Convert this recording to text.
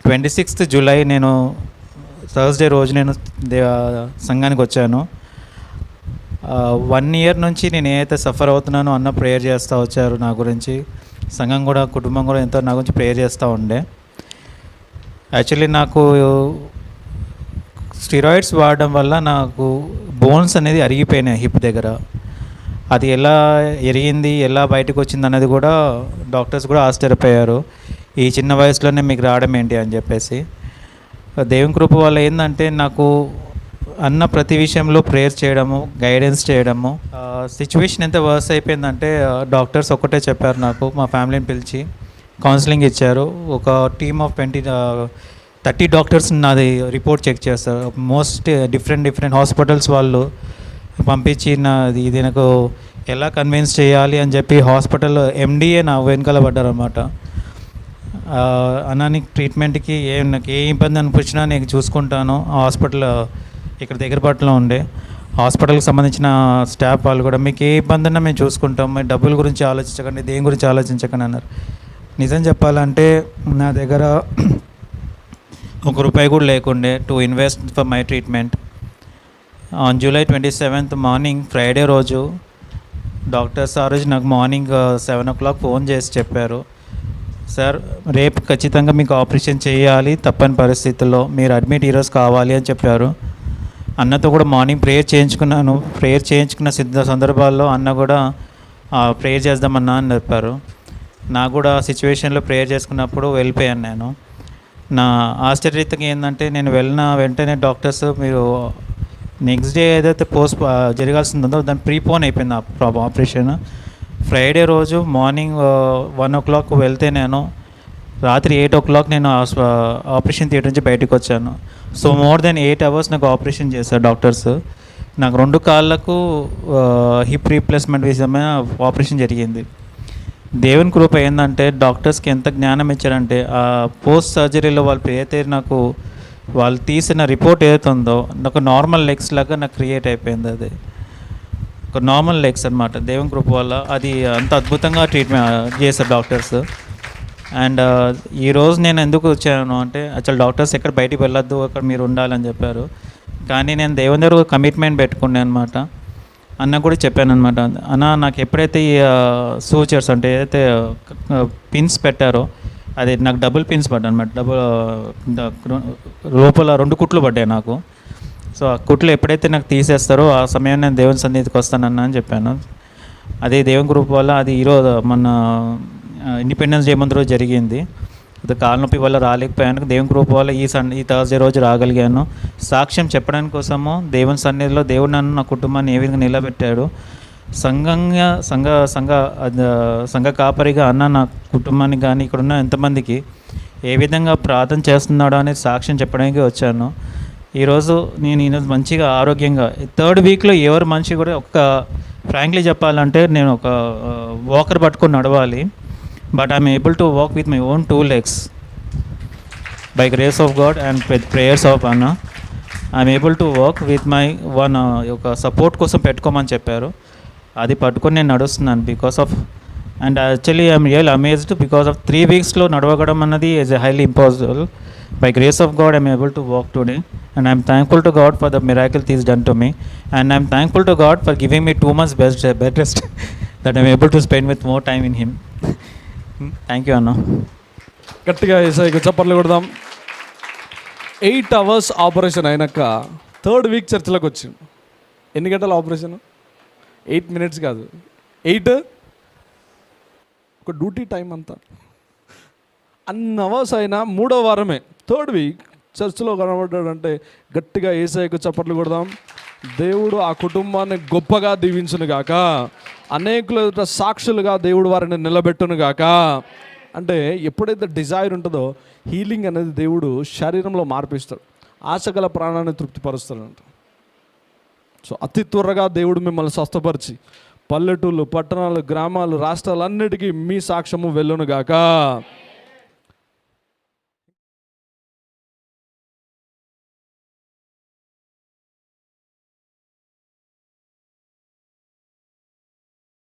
26th July నేను Thursday రోజు నేను సంఘానికి వచ్చాను. 1 ఇయర్ నుంచి నేను ఏదైతే సఫర్ అవుతున్నానో అన్న ప్రేయర్ చేస్తూ వచ్చారు నా గురించి. సంఘం కూడా, కుటుంబం కూడా ఎంతో నా గురించి ప్రేయర్ చేస్తూ ఉండే. యాక్చువల్లీ నాకు స్టిరాయిడ్స్ వాడడం వల్ల నాకు బోన్స్ అనేది అరిగిపోయినాయి హిప్ దగ్గర. అది ఎలా ఎరిగింది, ఎలా బయటకు వచ్చింది అన్నది కూడా డాక్టర్స్ కూడా ఆశ్చర్యపోయారు. ఈ చిన్న వయసులోనే మీకు రావడం ఏంటి అని చెప్పేసి. దేవుని కృప వల్ల ఏంటంటే నాకు అన్న ప్రతి విషయంలో ప్రేయర్ చేయడము, గైడెన్స్ చేయడము. సిచ్యువేషన్ ఎంత వర్స్ అయిపోయిందంటే డాక్టర్స్ ఒక్కటే చెప్పారు నాకు, మా ఫ్యామిలీని పిలిచి కౌన్సిలింగ్ ఇచ్చారు. ఒక టీమ్ ఆఫ్ 30 డాక్టర్స్ నాది రిపోర్ట్ చెక్ చేస్తారు. మోస్ట్ డిఫరెంట్ హాస్పిటల్స్ వాళ్ళు పంపించి ఇది నాకు ఎలా కన్విన్స్ చేయాలి అని చెప్పి హాస్పిటల్ ఎండిఏ నా వెనకాల పడ్డారనమాట. అన్నానికి ట్రీట్మెంట్కి నాకు ఏ ఇబ్బంది అనిపించినా నేను చూసుకుంటాను. హాస్పిటల్ ఇక్కడ దగ్గరపాటులో ఉండే హాస్పిటల్కి సంబంధించిన స్టాఫ్ వాళ్ళు కూడా మీకు ఏ ఇబ్బంది ఉన్నా మేము చూసుకుంటాం, మీ డబ్బుల గురించి ఆలోచించకండి, దేని గురించి ఆలోచించకండి అన్నారు. నిజం చెప్పాలంటే నా దగ్గర ₹1 కూడా లేకుండే to invest for my treatment. On July 27th morning, Friday రోజు డాక్టర్స్ ఆ రోజు నాకు మార్నింగ్ 7 o'clock ఫోన్ చేసి చెప్పారు, సార్ రేపు ఖచ్చితంగా మీకు ఆపరేషన్ చేయాలి, తప్పని పరిస్థితుల్లో మీరు అడ్మిట్ ఈరోజు కావాలి అని చెప్పారు. అన్నతో కూడా మార్నింగ్ ప్రేయర్ చేయించుకున్నాను. ప్రేయర్ చేయించుకున్న సందర్భాల్లో అన్న కూడా ప్రేయర్ చేద్దామన్నా అని చెప్పారు. నాకు కూడా సిచ్యువేషన్లో ప్రేయర్ చేసుకున్నప్పుడు వెళ్ళిపోయాను నేను. నా ఆశ్చర్యతకి ఏంటంటే నేను వెళ్ళిన వెంటనే డాక్టర్స్ మీరు నెక్స్ట్ డే ఏదైతే జరగాల్సిందో దాన్ని ప్రీపోన్ అయిపోయింది ఆపరేషన్. ఫ్రైడే రోజు మార్నింగ్ 1 o'clock వెళ్తే నేను రాత్రి 8 o'clock నేను ఆపరేషన్ థియేటర్ నుంచి బయటకు వచ్చాను. సో మోర్ దెన్ 8 hours నాకు ఆపరేషన్ చేశారు డాక్టర్స్. నాకు 2 కాళ్ళకు హిప్ రీప్లేస్మెంట్ విషయమైన ఆపరేషన్ జరిగింది. దేవుని కృప ఏంటంటే డాక్టర్స్కి ఎంత జ్ఞానం ఇచ్చారంటే ఆ పోస్ట్ సర్జరీలో వాళ్ళు తీసిన రిపోర్ట్ ఏదైతే ఉందో నాకు నార్మల్ లెగ్స్ లాగా నాకు క్రియేట్ అయిపోయింది. అది ఒక నార్మల్ లెగ్స్ అనమాట. దేవుని కృప వల్ల అది అంత అద్భుతంగా ట్రీట్మెంట్ చేశారు డాక్టర్స్. అండ్ ఈరోజు నేను ఎందుకు వచ్చాను అంటే అసలు డాక్టర్స్ ఎక్కడ బయటికి వెళ్ళొద్దు, అక్కడ మీరు ఉండాలని చెప్పారు. కానీ నేను దేవుని దగ్గర కమిట్మెంట్ పెట్టుకున్నాను అనమాట. అన్న కూడా చెప్పాను అనమాట, అన్న నాకు ఎప్పుడైతే ఈ సూచర్స్ అంటే ఏదైతే పిన్స్ పెట్టారో అది నాకు డబుల్ పిన్స్ పడ్డాయి అనమాట. లోపల 2 కుట్లు పడ్డాయి నాకు. సో ఆ కుట్లు ఎప్పుడైతే నాకు తీసేస్తారో ఆ సమయం నేను దేవుని సన్నిధికి వస్తానన్నా అని చెప్పాను. అదే దేవుని కృప వల్ల అది ఈరోజు మన ఇండిపెండెన్స్ డే ముందు రోజు జరిగింది. అది కాళ్ళనొప్పి వల్ల రాలేకపోయాను. దేవుని కృప వల్ల ఈ థర్స్డే రోజు రాగలిగాను. సాక్ష్యం చెప్పడానికి కోసము దేవుని సన్నిధిలో దేవుడు నన్ను, నా కుటుంబాన్ని ఏ విధంగా నిలబెట్టాడు. సంఘ కాపరిగా అన్న నా కుటుంబానికి కానీ ఇక్కడున్న ఎంతమందికి ఏ విధంగా ప్రార్థన చేస్తున్నాడో అనేది సాక్ష్యం చెప్పడానికి వచ్చాను. ఈరోజు నేను మంచిగా ఆరోగ్యంగా 3rd weekలో ఎవరు మనిషి కూడా ఫ్రాంక్లీ చెప్పాలంటే నేను ఒక వాకర్ పట్టుకొని నడవాలి. But I'm able to walk with my own 2 legs by grace of God and with prayers of అన్న. I'm able to walk with my ఒక సపోర్ట్ కోసం పెట్టుకోమని చెప్పారు. అది పట్టుకొని నేను నడుస్తున్నాను because of. And actually I'm real amazed because of 3 weeks నడవడం అన్నది is highly impossible. By grace of God, I am able to walk today, and I am thankful to God for the miracle He has done to me, and I am thankful to God for giving me 2 months bed rest that I am able to spend with more time in Him. Thank you, Anna. గట్టిగా యేసయ్యకు చప్పట్లు కొడదాం. 8 hours operation అయినాక 3rd week చర్చలోకి వచ్చింది. ఎన్ని గంటల operation? 8 minutes కాదు, 8 ఒక duty time అంతా. అన్ని అవర్స్ అయినా 3వ వారమే 3rd week చర్చిలో కనబడ్డాడంటే గట్టిగా యేసయ్యకు చప్పట్లు కొడదాం. దేవుడు ఆ కుటుంబాన్ని గొప్పగా దీవించును గాక, అనేకుల సాక్షులుగా దేవుడు వారిని నిలబెట్టును గాక. అంటే ఎప్పుడైతే డిజైర్ ఉంటుందో హీలింగ్ అనేది దేవుడు శరీరంలో మార్పిస్తాడు, ఆశగల ప్రాణాన్ని తృప్తిపరుస్తాడంట. సో అతి త్వరగా దేవుడు మిమ్మల్ని స్వస్థపరిచి పల్లెటూళ్ళు, పట్టణాలు, గ్రామాలు, రాష్ట్రాలన్నిటికీ మీ సాక్ష్యము వెళ్ళును గాక.